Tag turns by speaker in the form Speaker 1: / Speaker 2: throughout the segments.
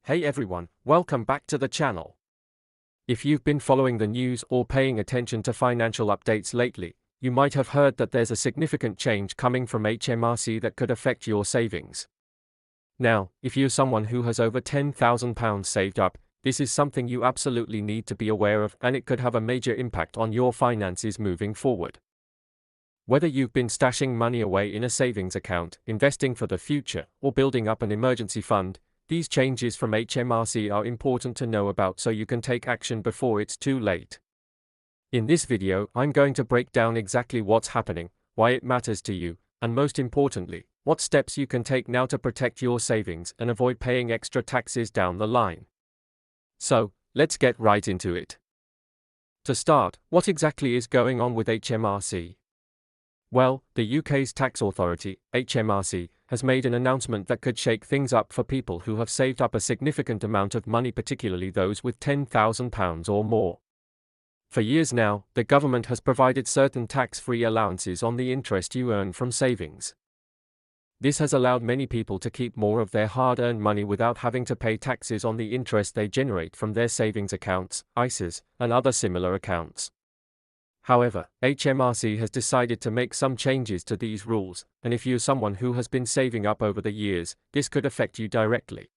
Speaker 1: Hey everyone, welcome back to the channel. If you've been following the news or paying attention to financial updates lately, you might have heard that there's a significant change coming from HMRC that could affect your savings. Now, if you're someone who has over £10,000 saved up, this is something you absolutely need to be aware of, and it could have a major impact on your finances moving forward. Whether you've been stashing money away in a savings account, investing for the future, or building up an emergency fund, these changes from HMRC are important to know about so you can take action before it's too late. In this video, I'm going to break down exactly what's happening, why it matters to you, and most importantly, what steps you can take now to protect your savings and avoid paying extra taxes down the line. So, let's get right into it. To start, what exactly is going on with HMRC? Well, the UK's tax authority, HMRC, has made an announcement that could shake things up for people who have saved up a significant amount of money, particularly those with £10,000 or more. For years now, the government has provided certain tax-free allowances on the interest you earn from savings. This has allowed many people to keep more of their hard-earned money without having to pay taxes on the interest they generate from their savings accounts, ISAs, and other similar accounts. However, HMRC has decided to make some changes to these rules, and if you're someone who has been saving up over the years, this could affect you directly.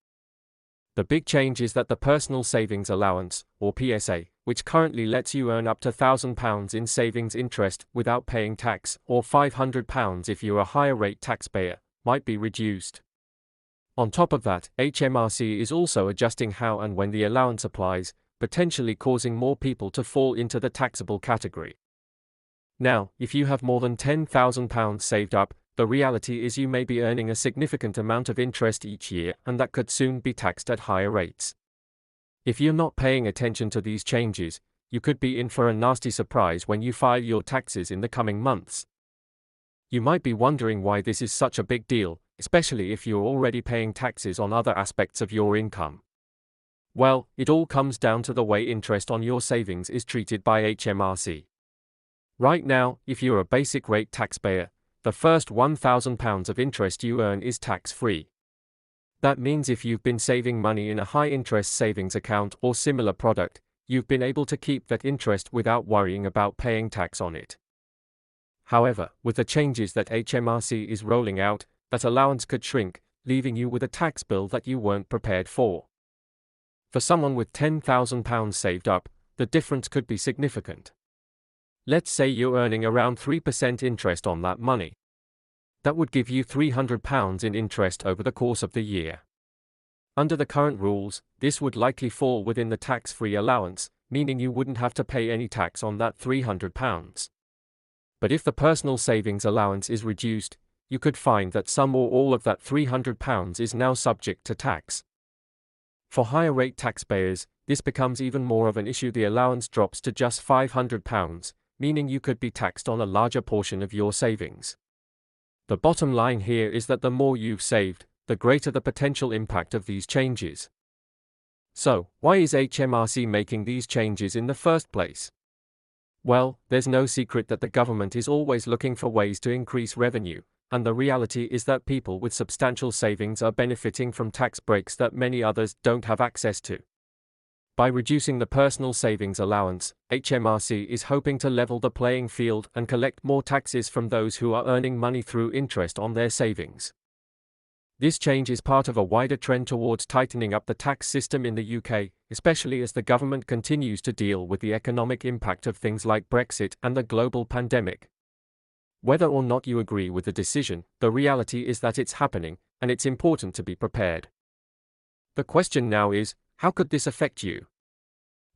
Speaker 1: The big change is that the Personal Savings Allowance, or PSA, which currently lets you earn up to £1,000 in savings interest without paying tax, or £500 if you're a higher rate taxpayer, might be reduced. On top of that, HMRC is also adjusting how and when the allowance applies, potentially causing more people to fall into the taxable category. Now, if you have more than £10,000 saved up, the reality is you may be earning a significant amount of interest each year, and that could soon be taxed at higher rates. If you're not paying attention to these changes, you could be in for a nasty surprise when you file your taxes in the coming months. You might be wondering why this is such a big deal, especially if you're already paying taxes on other aspects of your income. Well, it all comes down to the way interest on your savings is treated by HMRC. Right now, if you're a basic rate taxpayer, the first £1,000 of interest you earn is tax-free. That means if you've been saving money in a high-interest savings account or similar product, you've been able to keep that interest without worrying about paying tax on it. However, with the changes that HMRC is rolling out, that allowance could shrink, leaving you with a tax bill that you weren't prepared for. For someone with £10,000 saved up, the difference could be significant. Let's say you're earning around 3% interest on that money. That would give you £300 in interest over the course of the year. Under the current rules, this would likely fall within the tax-free allowance, meaning you wouldn't have to pay any tax on that £300. But if the personal savings allowance is reduced, you could find that some or all of that £300 is now subject to tax. For higher rate taxpayers, this becomes even more of an issue. The allowance drops to just £500, meaning you could be taxed on a larger portion of your savings. The bottom line here is that the more you've saved, the greater the potential impact of these changes. So, why is HMRC making these changes in the first place? Well, there's no secret that the government is always looking for ways to increase revenue, and the reality is that people with substantial savings are benefiting from tax breaks that many others don't have access to. By reducing the personal savings allowance, HMRC is hoping to level the playing field and collect more taxes from those who are earning money through interest on their savings. This change is part of a wider trend towards tightening up the tax system in the UK, especially as the government continues to deal with the economic impact of things like Brexit and the global pandemic. Whether or not you agree with the decision, the reality is that it's happening, and it's important to be prepared. The question now is, how could this affect you?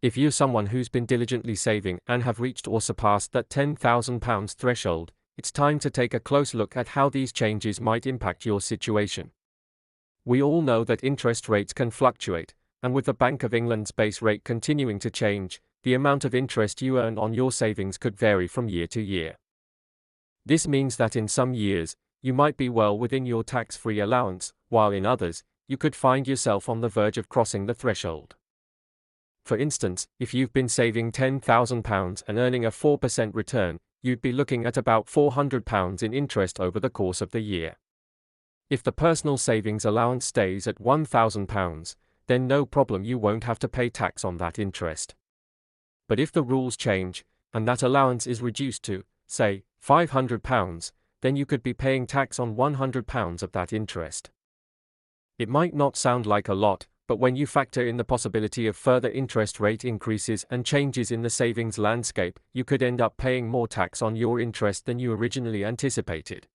Speaker 1: If you're someone who's been diligently saving and have reached or surpassed that £10,000 threshold, it's time to take a close look at how these changes might impact your situation. We all know that interest rates can fluctuate, and with the Bank of England's base rate continuing to change, the amount of interest you earn on your savings could vary from year to year. This means that in some years, you might be well within your tax-free allowance, while in others, you could find yourself on the verge of crossing the threshold. For instance, if you've been saving £10,000 and earning a 4% return, you'd be looking at about £400 in interest over the course of the year. If the personal savings allowance stays at £1,000, then no problem, you won't have to pay tax on that interest. But if the rules change, and that allowance is reduced to, say, £500, then you could be paying tax on £100 of that interest. It might not sound like a lot, but when you factor in the possibility of further interest rate increases and changes in the savings landscape, you could end up paying more tax on your interest than you originally anticipated.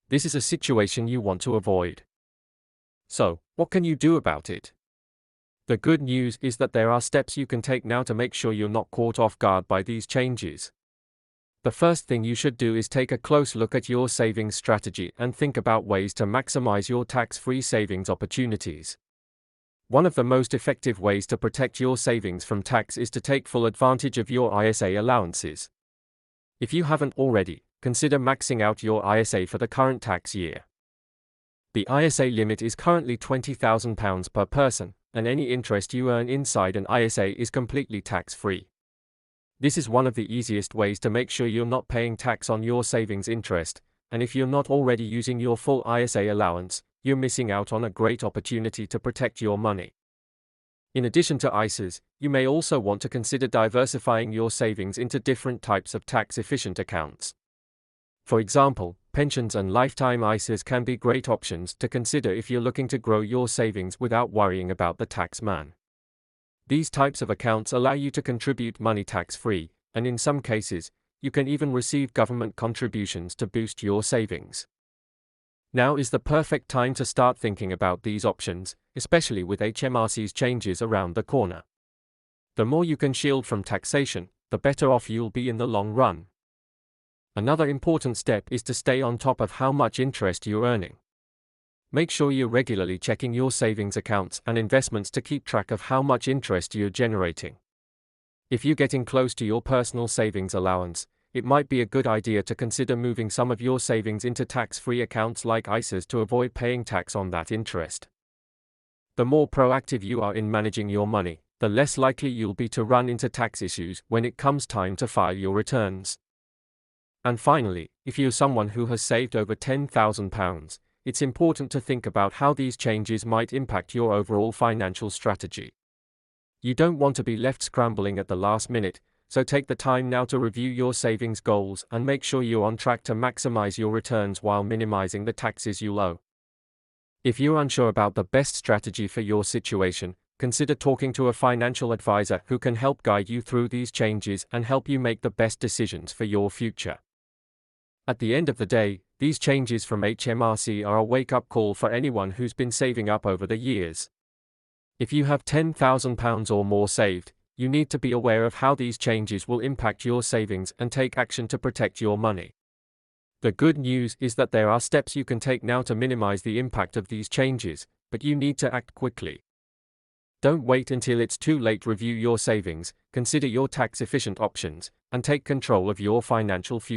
Speaker 1: This is a situation you want to avoid. So, what can you do about it? The good news is that there are steps you can take now to make sure you're not caught off guard by these changes. The first thing you should do is take a close look at your savings strategy and think about ways to maximize your tax-free savings opportunities. One of the most effective ways to protect your savings from tax is to take full advantage of your ISA allowances. If you haven't already, consider maxing out your ISA for the current tax year. The ISA limit is currently £20,000 per person, and any interest you earn inside an ISA is completely tax-free. This is one of the easiest ways to make sure you're not paying tax on your savings interest, and if you're not already using your full ISA allowance, you're missing out on a great opportunity to protect your money. In addition to ISAs, you may also want to consider diversifying your savings into different types of tax-efficient accounts. For example, pensions and lifetime ISAs can be great options to consider if you're looking to grow your savings without worrying about the tax man. These types of accounts allow you to contribute money tax-free, and in some cases, you can even receive government contributions to boost your savings. Now is the perfect time to start thinking about these options, especially with HMRC's changes around the corner. The more you can shield from taxation, the better off you'll be in the long run. Another important step is to stay on top of how much interest you're earning. Make sure you're regularly checking your savings accounts and investments to keep track of how much interest you're generating. If you're getting close to your personal savings allowance, it might be a good idea to consider moving some of your savings into tax-free accounts like ISAs to avoid paying tax on that interest. The more proactive you are in managing your money, the less likely you'll be to run into tax issues when it comes time to file your returns. And finally, if you're someone who has saved over £10,000, it's important to think about how these changes might impact your overall financial strategy. You don't want to be left scrambling at the last minute, so take the time now to review your savings goals and make sure you're on track to maximize your returns while minimizing the taxes you owe. If you're unsure about the best strategy for your situation, consider talking to a financial advisor who can help guide you through these changes and help you make the best decisions for your future. At the end of the day, these changes from HMRC are a wake-up call for anyone who's been saving up over the years. If you have £10,000 or more saved, you need to be aware of how these changes will impact your savings and take action to protect your money. The good news is that there are steps you can take now to minimize the impact of these changes, but you need to act quickly. Don't wait until it's too late. Review your savings, consider your tax-efficient options, and take control of your financial future.